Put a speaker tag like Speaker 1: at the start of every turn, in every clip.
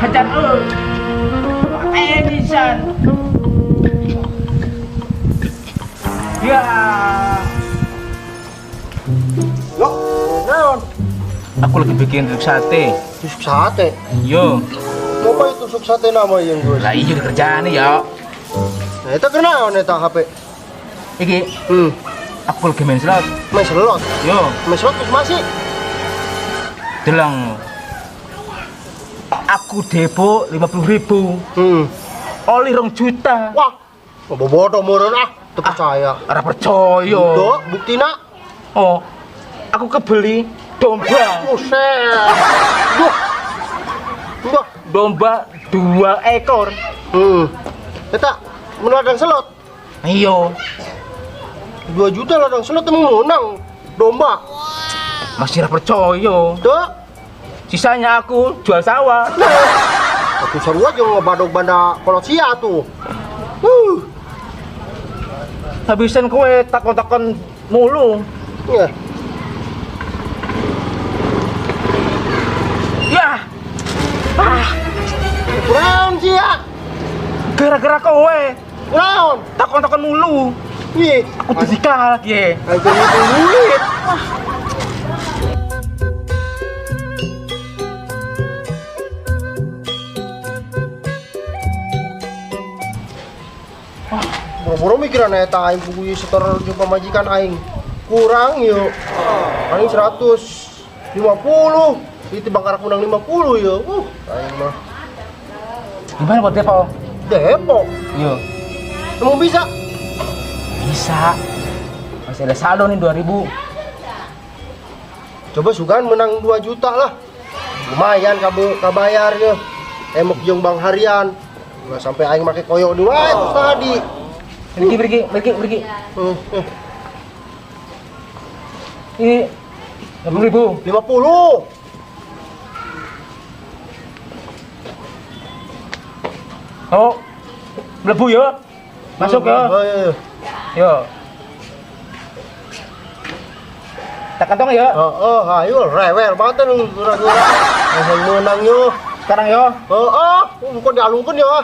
Speaker 1: Hajar Edison. Ya.
Speaker 2: Yo, naon?
Speaker 1: Aku lagi bikin tusuk sate.
Speaker 2: Tusuk sate.
Speaker 1: Yo.
Speaker 2: Apa itu tusuk sate nama yang gue?
Speaker 1: Lah iya di kerjaan ya.
Speaker 2: Nah, itu kenaon eta HP?
Speaker 1: Iki. Aku lagi main slot.
Speaker 2: Main slot.
Speaker 1: Yo.
Speaker 2: Main slot terus masih.
Speaker 1: Delang. Aku depo 50.000. Oli 2 juta.
Speaker 2: Wah. Bodoh meureun ah, teu percaya.
Speaker 1: Ora percaya.
Speaker 2: Tuh, buktina.
Speaker 1: Oh. Aku kebeli domba.
Speaker 2: Buset. Duh. Duh.
Speaker 1: Domba 2 ekor.
Speaker 2: Eta mun ladang selot.
Speaker 1: Iya.
Speaker 2: 2 juta ladang selot emang menang domba.
Speaker 1: Masih ora percaya.
Speaker 2: Tuh.
Speaker 1: Sisanya aku jual sawah.
Speaker 2: Aku sarua jeung ngebadog banda Kolosia tuh.
Speaker 1: Habisan kowe takon-takon mulu.
Speaker 2: Ya.
Speaker 1: Ya.
Speaker 2: Kurang sih ya.
Speaker 1: Gara-gara kowe
Speaker 2: Naon?
Speaker 1: takon-takon mulu.
Speaker 2: Ih,
Speaker 1: Aku disikal lagi.
Speaker 2: ayo duit. Boro-boro mikiran eta aing kudu setor jeung pamajikan aing. Kurang yuk. Aing 150. Itu bangkar kunang 50 yuk. Aing mah.
Speaker 1: Gimana buat depo?
Speaker 2: Depo.
Speaker 1: Yo.
Speaker 2: Emang bisa?
Speaker 1: Bisa. Masih ada saldo nih 2000.
Speaker 2: Coba sugan menang 2 juta lah. Lumayan kabayar ya. Emok jeung Bang Harian. Nggak sampai aing make koyo dulu terus tadi.
Speaker 1: Pergi. Ini 60.000.
Speaker 2: 50.
Speaker 1: Oh. Mlebu ya. Masuk ya.
Speaker 2: Iya.
Speaker 1: Yo. Tak kantong ya.
Speaker 2: Ayo rewel banget lu gura-gura. Langsung menang yo.
Speaker 1: Sekarang ya.
Speaker 2: Kok dialungkeun ya.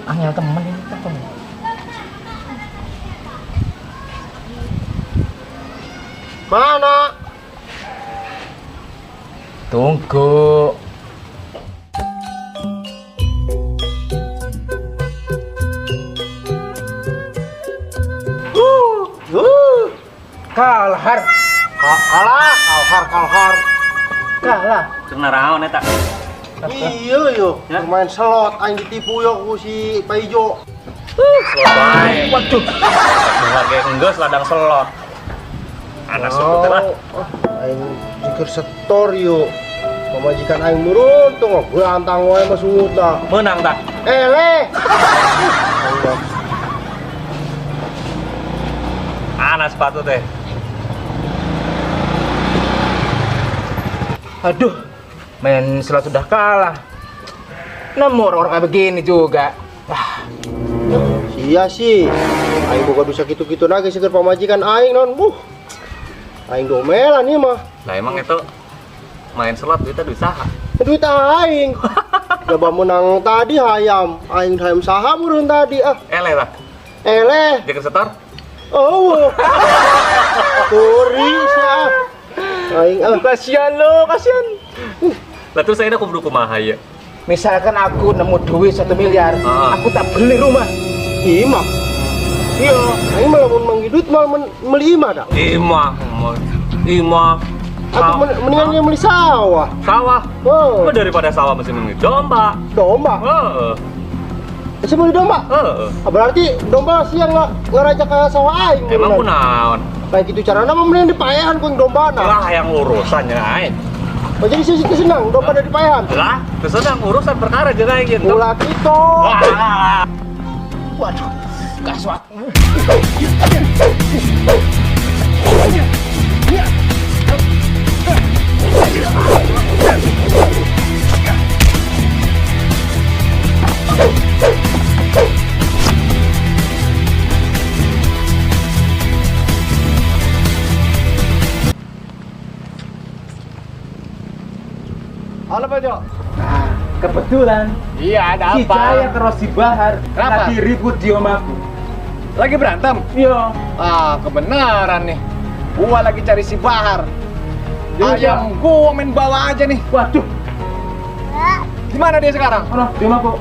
Speaker 1: Angel temen ini temen.
Speaker 2: Mana?
Speaker 1: Tunggu. Kalhar.
Speaker 2: Kalhar.
Speaker 1: Kalah.
Speaker 3: Cenah raon eta.
Speaker 2: Iya yo, main slot aing ditipu yo ku si Paijo.
Speaker 3: Bae.
Speaker 1: Waduh.
Speaker 3: Lagi enggeus ladang selot. Anak sebut lah.
Speaker 2: Aing pikir setor yo. Pamajikan aing nurun tuh gantang wae mah suuta.
Speaker 3: Menang tak?
Speaker 2: Eleh.
Speaker 3: Anak sepatu teh.
Speaker 1: Aduh. Main slot sudah kalah. Nemu orang kayak begini juga.
Speaker 2: Iya sih. Aing boga bisa gitu-gitu lagi seger pamajikan aing non. Aing domelan ieu mah.
Speaker 3: Lah emang itu main slot itu duit saha?
Speaker 2: Duit aing. Coba menang tadi hayam. Aing hayam saha meureun tadi ah.
Speaker 3: Eleh lah.
Speaker 2: Eleh.
Speaker 3: Dia setor?
Speaker 2: Oh. Sorry sah. Aing
Speaker 1: Kasihan lo, kasihan.
Speaker 3: Lah terus saya kudu kumaha ya?
Speaker 1: Misalkan aku nemu duit 1 miliar, aku tak beli rumah.
Speaker 2: Imah. Iya, aing malah mun manggidut malah melima dah.
Speaker 3: Imah.
Speaker 2: Aku mendingan dia beli sawah.
Speaker 3: Sawah.
Speaker 2: Oh,
Speaker 3: Daripada sawah mesti beli domba.
Speaker 2: domba.
Speaker 3: Heeh.
Speaker 2: Masih beli domba?
Speaker 3: Heeh.
Speaker 2: Berarti domba siang ngerajak ke sawah aing.
Speaker 3: Emang
Speaker 2: beneran.
Speaker 3: kunaon?
Speaker 2: Kayak gitu caranya mah mending dipayahan ku domba nah.
Speaker 3: Lah yang urusannya aing.
Speaker 2: Oh, jadi sih senang domba dari payahan.
Speaker 3: Lah, kesenang urusan perkara jeung aing gitu.
Speaker 2: Ulah gitu.
Speaker 3: Wah.
Speaker 1: Waduh, gaswat.
Speaker 2: Halo Pak Jo.
Speaker 1: Nah, kebetulan
Speaker 4: Iya, ada
Speaker 1: si
Speaker 4: apa?
Speaker 1: Cahaya terus si Bahar
Speaker 4: Kenapa?
Speaker 1: lagi ribut di omaku.
Speaker 4: Lagi berantem?
Speaker 1: Iya.
Speaker 4: Ah, kebenaran nih. Gua lagi cari si Bahar.
Speaker 1: Iya.
Speaker 4: Ayam gua main bawa aja nih.
Speaker 1: Waduh,
Speaker 4: Gimana dia sekarang?
Speaker 1: mana di omaku?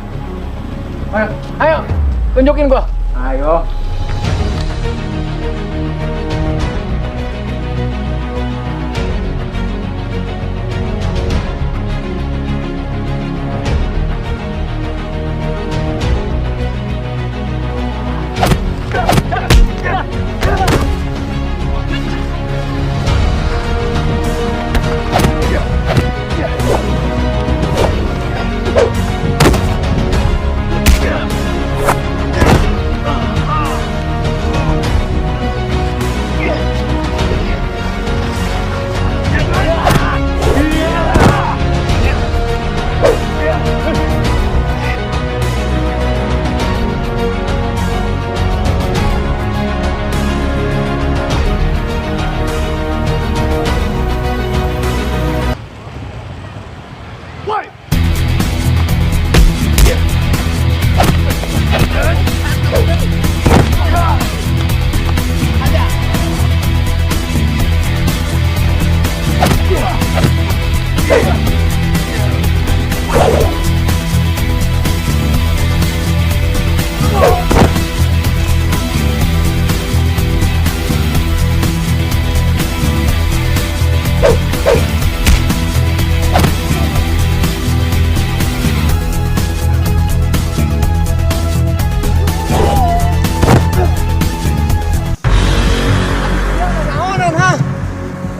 Speaker 4: Ayo, tunjukin gua.
Speaker 1: Ayo.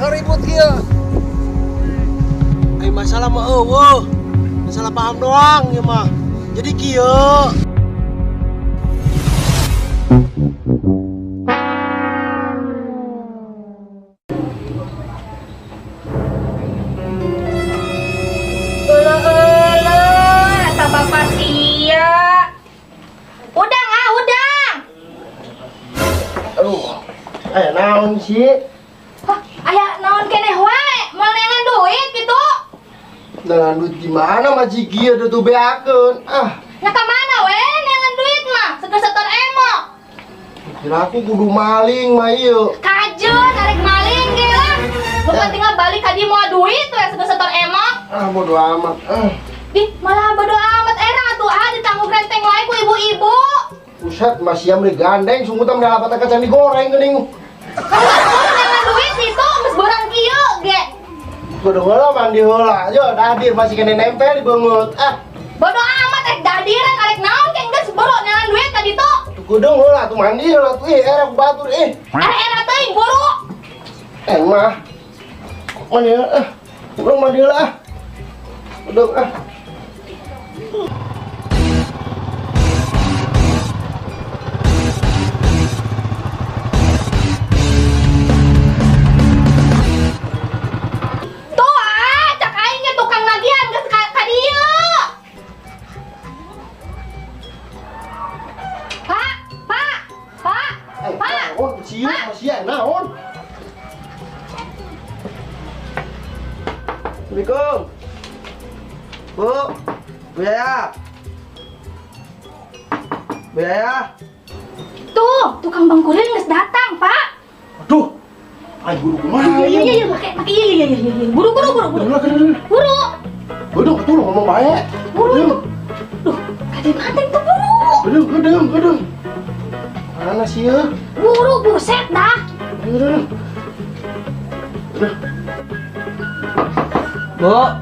Speaker 2: Ribut kieu. Ai masalah mah eueuh. Masalah paham doang ya mah. Jadi kieu.
Speaker 5: Eta bapak sia. Udang ah, udang.
Speaker 2: Aduh. Naon sih?
Speaker 5: Hah, aya naon keneh wae? Moal nengan duit gitu.
Speaker 2: Dengan duit gimana maji kieu da tuh beakeun.
Speaker 5: Nya ka mana we nengan duit mah? Seger setor emo.
Speaker 2: Kira aku kudu maling mah ieu.
Speaker 5: Kajeun arek maling ge lah. Lu penting balik ka dieu moal duit we seger setor emo.
Speaker 2: Bodo amat.
Speaker 5: Ih, malah bodo amat era atuh ditanggung renteng wae ku ibu-ibu.
Speaker 2: Buset, masih yang beli gandeng, sungguh tam dapat kacang digoreng geuning.
Speaker 5: Kamu nengan duit itu geus borang kieu ge.
Speaker 2: Kudu heula mandi heula. Yo, dadir masih kena nempel di beungeut.
Speaker 5: Bodo amat dadiran arek naon ke geus boro nengan duit ka ditu.
Speaker 2: Kudu heula tuh mandi heula tuh era ku batur
Speaker 5: Era teuing buru.
Speaker 2: mah. Mandi heula Urang mandi heula Udah
Speaker 5: Cak aing ge tukang nagihan geus ka dieu. Pak.
Speaker 2: naon cium masih naon. Assalamualaikum. Bu Yaya. Bu Yaya.
Speaker 5: Tuh, tukang Bang Kurir geus datang, Pak.
Speaker 2: Aduh. Ayo buru kemana?
Speaker 5: Iya, pakai iya. Buru. Buru.
Speaker 2: Udah betul ngomong baik.
Speaker 5: Buru. Duh, kade mati tuh buru.
Speaker 2: Gedung. Mana sih ya?
Speaker 5: Buru, buset dah.
Speaker 2: Udah.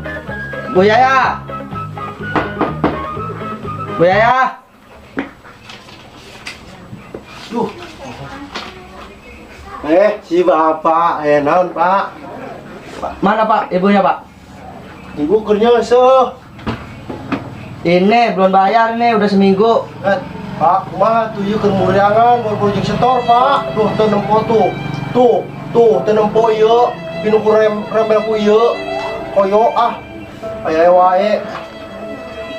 Speaker 6: Bu Yaya. Bu Yaya.
Speaker 2: Duh. Si bapak, naon pak?
Speaker 6: Mana Pak? Ibunya Pak?
Speaker 2: Ibu kerja
Speaker 6: Ini belum bayar nih, udah seminggu.
Speaker 2: Pak, mah tuh yuk kemuriangan, baru project setor pak. Tuh nempo tuh nempo iya. Pinu ku rembel ku iya. Koyo Ayah wae.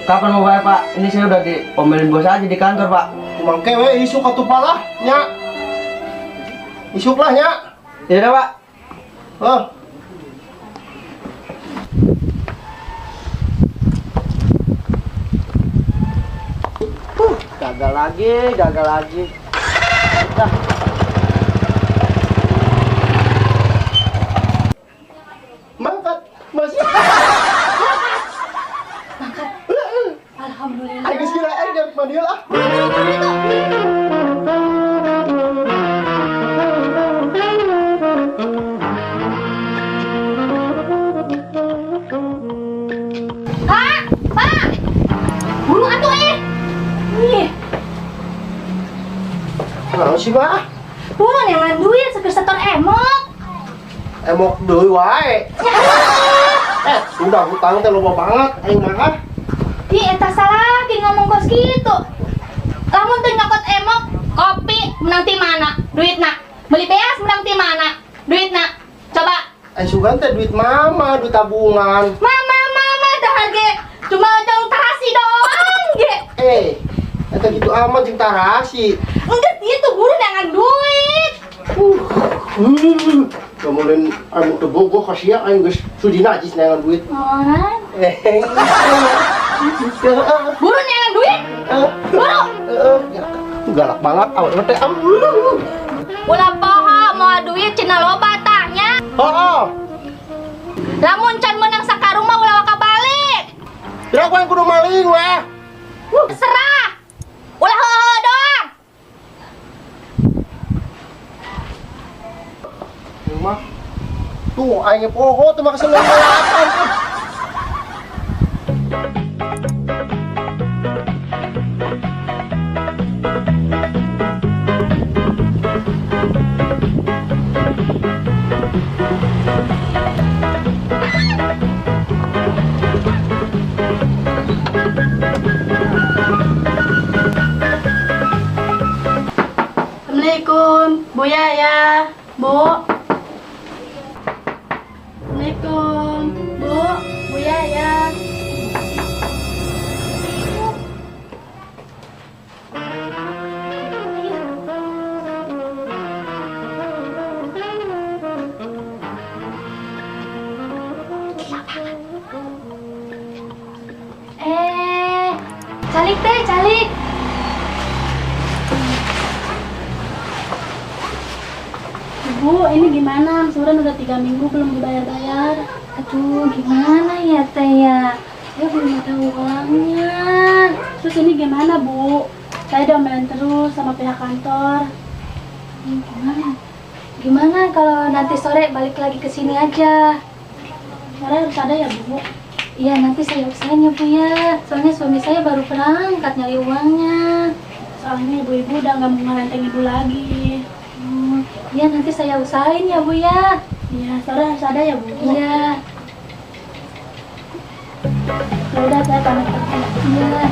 Speaker 6: Kapan mau bayar Pak? Ini saya udah diomelin bos aja di kantor Pak.
Speaker 2: Mangke we isuk atuh palah nya. Isuk lah nya.
Speaker 6: Ya udah Pak. Gagal lagi. Dah.
Speaker 2: Mangkat masih.
Speaker 5: Alhamdulillah.
Speaker 2: Ayo kira dari mandiul ah.
Speaker 5: Pak. Buru atuh Ih.
Speaker 2: Nah, sih pak.
Speaker 5: Buru neangan duit seger setor emok.
Speaker 2: Emok deui wae. Udah hutang teh loba banget aing mah.
Speaker 5: Ih, eta salah ki ngomong kos gitu. Lamun teu nyokot emok, kopi menang ti mana? Duitna. Beli beas menang ti mana? Duitna. Coba.
Speaker 2: Sugan teh duit mama, duit tabungan.
Speaker 5: Mama dahar ge. Cuma jauh tarasi doang ge.
Speaker 2: Eta gitu amat jeung tarasi.
Speaker 5: Enggak gitu, buru neangan duit.
Speaker 2: Kemudian anu teu bogoh kasihan aing geus sudi najis neangan duit.
Speaker 5: Oh. Buru neangan duit. Buru.
Speaker 2: Galak banget awak teh.
Speaker 5: Ulah poho mau duit cenah loba tanya. Lamun can menang sakaruma ulah waka balik.
Speaker 2: Kira gua yang kudu maling weh.
Speaker 5: Serah. Ulah heuheu doang.
Speaker 2: Mah. Tuh aing poho teh mah kesenengan.
Speaker 7: Assalamualaikum, Bu Yaya, Bu. Assalamualaikum, Bu Yaya.
Speaker 5: Calik.
Speaker 7: Bu, ini gimana? Angsuran udah 3 minggu belum dibayar-bayar.
Speaker 5: Aduh, gimana ya teh ya?
Speaker 7: Saya belum ada uangnya. Terus ini gimana, Bu? Saya diomelin terus sama pihak kantor.
Speaker 5: Gimana kalau nanti sore balik lagi ke sini aja?
Speaker 7: Sore harus ada ya, Bu?
Speaker 5: Iya, nanti saya usahain ya Bu ya. Soalnya suami saya baru berangkat nyari uangnya.
Speaker 7: Soalnya ibu-ibu udah nggak mau ngerenteng ibu lagi.
Speaker 5: Iya, nanti saya usahain ya Bu ya.
Speaker 7: Iya, sore harus ada ya, Bu?
Speaker 5: Iya.
Speaker 7: Ya udah, saya pamit kerja.
Speaker 5: Iya.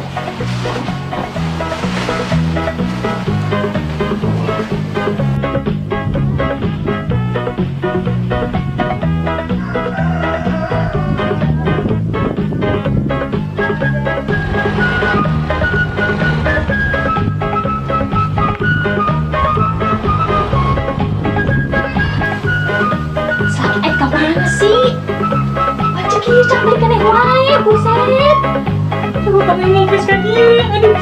Speaker 5: Kemana sih? Pacek ieu cak balik keneh wae, buset.
Speaker 7: Coba kami ngopis ka dieu. Aduh.